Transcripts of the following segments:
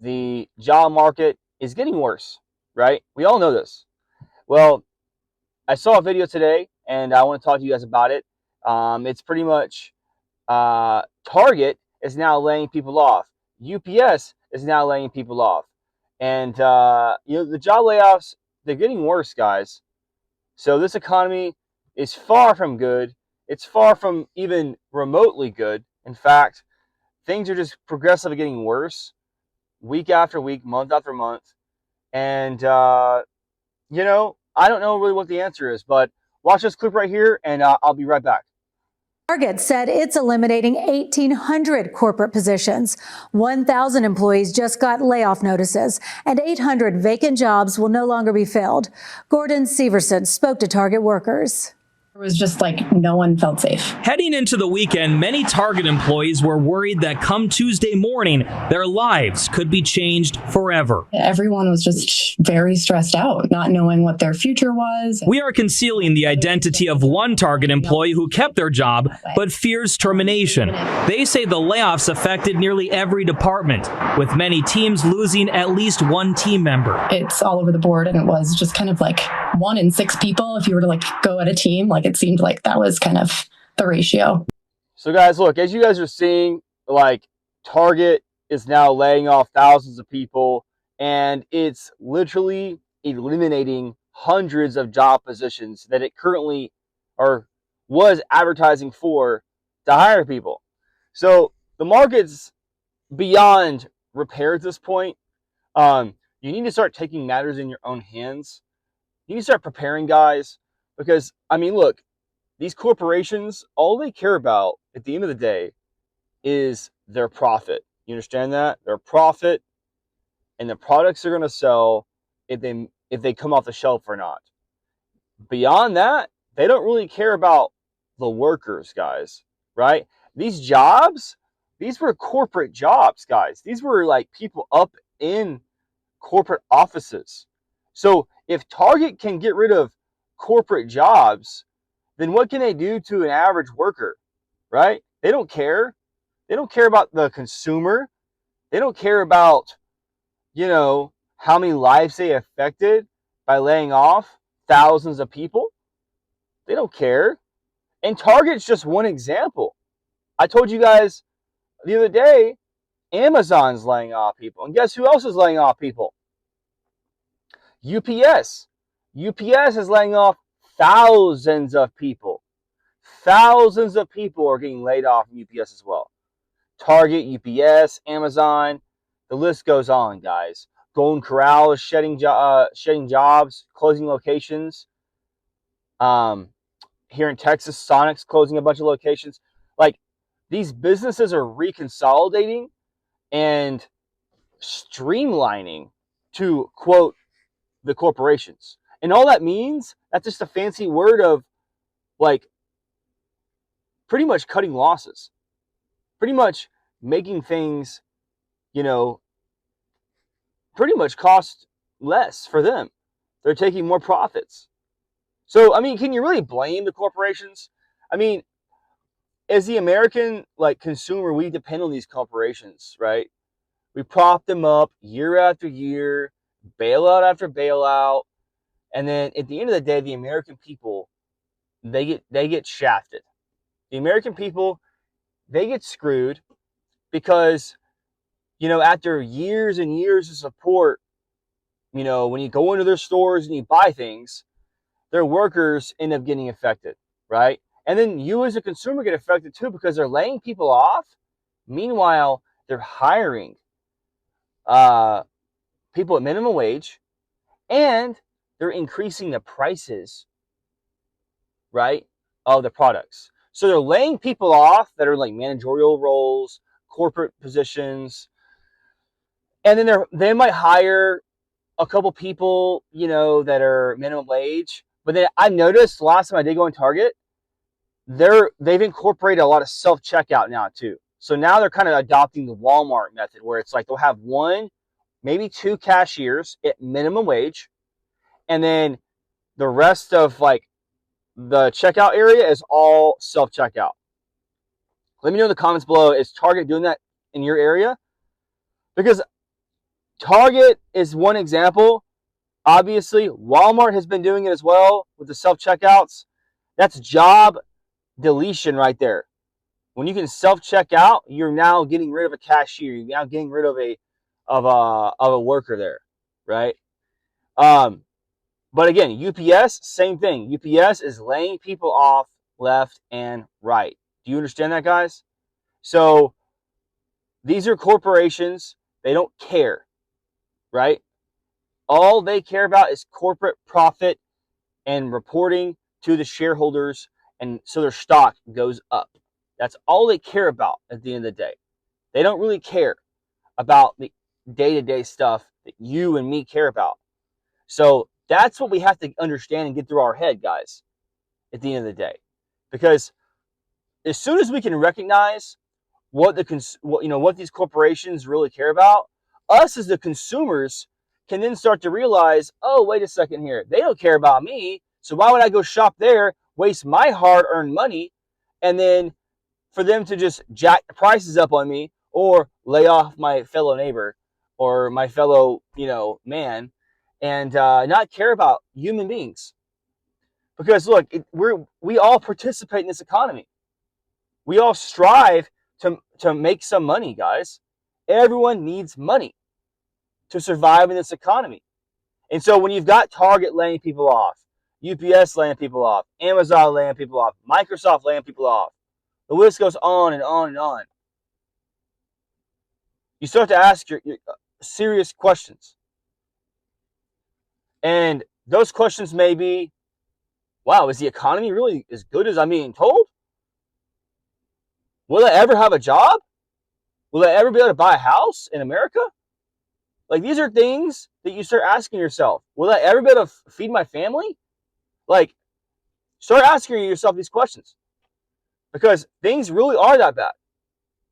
the job market is getting worse, right? We all know this. Well, I saw a video today, and I want to talk to you guys about it. It's pretty much Target is now laying people off. UPS is now laying people off, and the job layoffs, they're getting worse, guys. So this economy is far from good. It's far from even remotely good. In fact, things are just progressively getting worse, week after week, month after month, and I don't know really what the answer is, but watch this clip right here, and I'll be right back. Target said it's eliminating 1,800 corporate positions. 1,000 employees just got layoff notices, and 800 vacant jobs will no longer be filled. Gordon Severson spoke to Target workers. It was just like no one felt safe. Heading into the weekend, many Target employees were worried that come Tuesday morning, their lives could be changed forever. Everyone was just very stressed out, not knowing what their future was. We are concealing the identity of one Target employee who kept their job but fears termination. They say the layoffs affected nearly every department, with many teams losing at least one team member. It's all over the board, and it was just kind of like 1 in 6 people. If you were to go at a team, it seemed like that was kind of the ratio. So guys, look, as you guys are seeing, Target is now laying off thousands of people, and it's literally eliminating hundreds of job positions that it currently was advertising for to hire people. So the market's beyond repair at this point. You need to start taking matters in your own hands. You need to start preparing, guys, because, look, these corporations, all they care about at the end of the day is their profit. You understand that? Their profit and the products they're going to sell if they come off the shelf or not. Beyond that, they don't really care about the workers, guys, right? These jobs, these were corporate jobs, guys. These were people up in corporate offices. So if Target can get rid of corporate jobs, then what can they do to an average worker, right? They don't care. They don't care about the consumer. They don't care about, how many lives they affected by laying off thousands of people. They don't care. And Target's just one example. I told you guys the other day, Amazon's laying off people. And guess who else is laying off people? UPS. UPS is laying off thousands of people. Thousands of people are getting laid off from UPS as well. Target, UPS, Amazon, the list goes on, guys. Golden Corral is shedding jobs, closing locations. Here in Texas, Sonic's closing a bunch of locations. These businesses are reconsolidating and streamlining to, quote, the corporations. And all that means, that's just a fancy word of pretty much cutting losses, pretty much making things, pretty much cost less for them. They're taking more profits. So, can you really blame the corporations? As the American consumer, we depend on these corporations, right? We prop them up year after year, bailout after bailout. And then at the end of the day, the American people, they get shafted. The American people, they get screwed because, after years and years of support, when you go into their stores and you buy things, their workers end up getting affected, right? And then you as a consumer get affected too because they're laying people off. Meanwhile, they're hiring people at minimum wage, and they're increasing the prices, right, of the products. So they're laying people off that are managerial roles, corporate positions, and then they might hire a couple people, that are minimum wage. But then I noticed the last time I did go in Target, they've incorporated a lot of self-checkout now too. So now they're kind of adopting the Walmart method, where it's they'll have 1, maybe 2 cashiers at minimum wage, and then the rest of the checkout area is all self-checkout. Let me know in the comments below, is Target doing that in your area? Because Target is one example. Obviously, Walmart has been doing it as well with the self-checkouts. That's job deletion right there. When you can self-check out, you're now getting rid of a cashier. You're now getting rid of a worker there, right? But again, UPS, same thing. UPS is laying people off left and right. Do you understand that, guys? So these are corporations. They don't care, right? All they care about is corporate profit and reporting to the shareholders, and so their stock goes up. That's all they care about at the end of the day. They don't really care about the day-to-day stuff that you and me care about. So that's what we have to understand and get through our head, guys, at the end of the day. Because as soon as we can recognize what these corporations really care about, us as the consumers can then start to realize, oh, wait a second here. They don't care about me. So why would I go shop there, waste my hard-earned money, and then for them to just jack the prices up on me or lay off my fellow neighbor or my fellow, man, and not care about human beings? Because look, we all participate in this economy. We all strive to make some money, guys. Everyone needs money to survive in this economy. And so when you've got Target laying people off, UPS laying people off, Amazon laying people off, Microsoft laying people off, the list goes on and on and on. You start to ask your serious questions. And those questions may be, wow, is the economy really as good as I'm being told? Will I ever have a job? Will I ever be able to buy a house in America? Like, these are things that you start asking yourself. Will I ever be able to feed my family? Like, start asking yourself these questions. Because things really are that bad.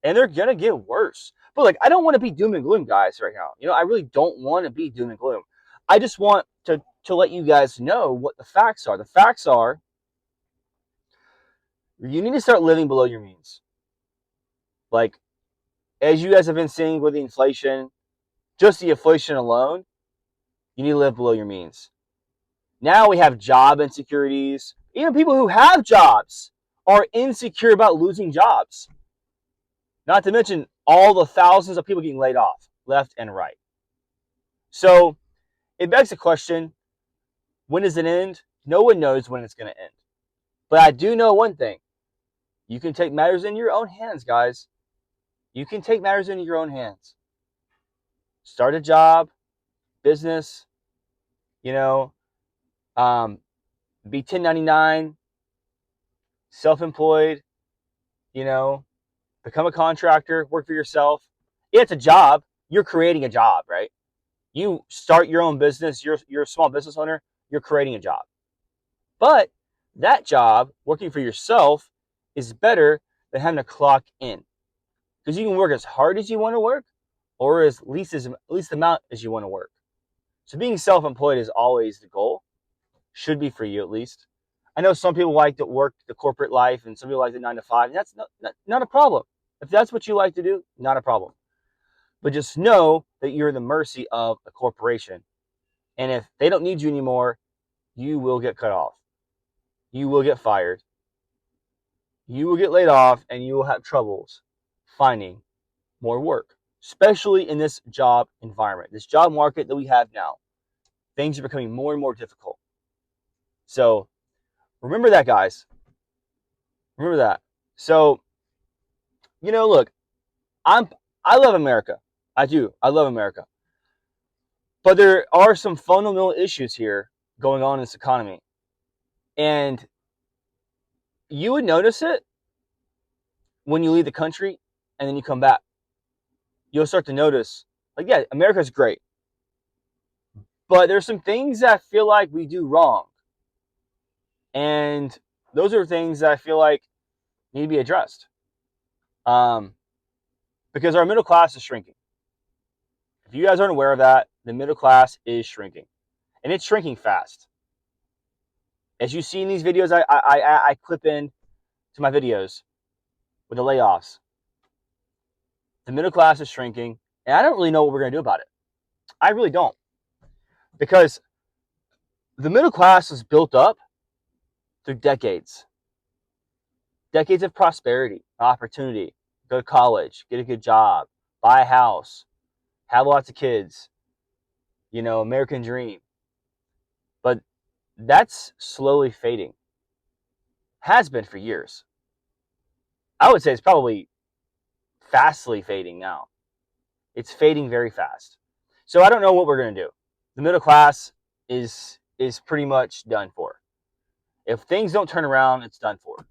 And they're going to get worse. But, like, I don't want to be doom and gloom, guys, right now. I really don't want to be doom and gloom. I just want to let you guys know what the facts are. The facts are, you need to start living below your means. Like, as you guys have been seeing with the inflation, just the inflation alone, you need to live below your means. Now we have job insecurities. Even people who have jobs are insecure about losing jobs. Not to mention all the thousands of people getting laid off, left and right. So it begs the question, when does it end? No one knows when it's going to end. But I do know one thing. You can take matters in your own hands, guys. You can take matters into your own hands. Start a job, business, be 1099, self-employed, become a contractor, work for yourself. It's a job. You're creating a job, right? You start your own business. You're a small business owner. You're creating a job. But that job, working for yourself, is better than having to clock in. Because you can work as hard as you want to work or as least amount as you want to work. So being self-employed is always the goal. Should be for you, at least. I know some people like to work the corporate life and some people like the 9 to 5. And that's not a problem. If that's what you like to do, not a problem. But just know that you're in the mercy of a corporation. And if they don't need you anymore, you will get cut off. You will get fired. You will get laid off, and you will have troubles finding more work, especially in this job environment, this job market that we have now. Things are becoming more and more difficult. So remember that, guys. Remember that. So, look, I love America. I do. I love America. But there are some fundamental issues here going on in this economy. And you would notice it when you leave the country and then you come back. You'll start to notice, like, yeah, America's great. But there's some things that I feel like we do wrong. And those are things that I feel like need to be addressed. Because our middle class is shrinking. If you guys aren't aware of that, the middle class is shrinking. And it's shrinking fast. As you see in these videos, I clip in to my videos with the layoffs. The middle class is shrinking, and I don't really know what we're going to do about it. I really don't. Because the middle class was built up through decades. Decades of prosperity, opportunity, go to college, get a good job, buy a house, have lots of kids, American dream. But that's slowly fading. Has been for years. I would say it's probably fastly fading now. It's fading very fast. So I don't know what we're going to do. The middle class is pretty much done for. If things don't turn around, it's done for.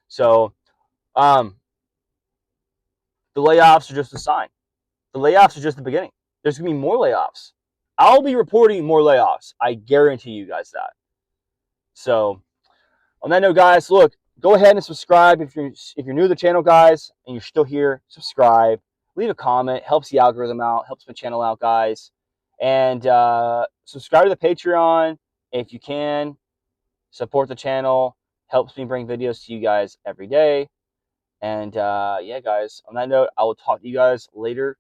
So the layoffs are just a sign. The layoffs are just the beginning. There's going to be more layoffs. I'll be reporting more layoffs. I guarantee you guys that. So on that note, guys, look, go ahead and subscribe if you're new to the channel, guys, and you're still here. Subscribe, leave a comment, helps the algorithm out, helps my channel out, guys, and subscribe to the Patreon if you can. Support the channel, helps me bring videos to you guys every day. And yeah, guys, on that note, I will talk to you guys later.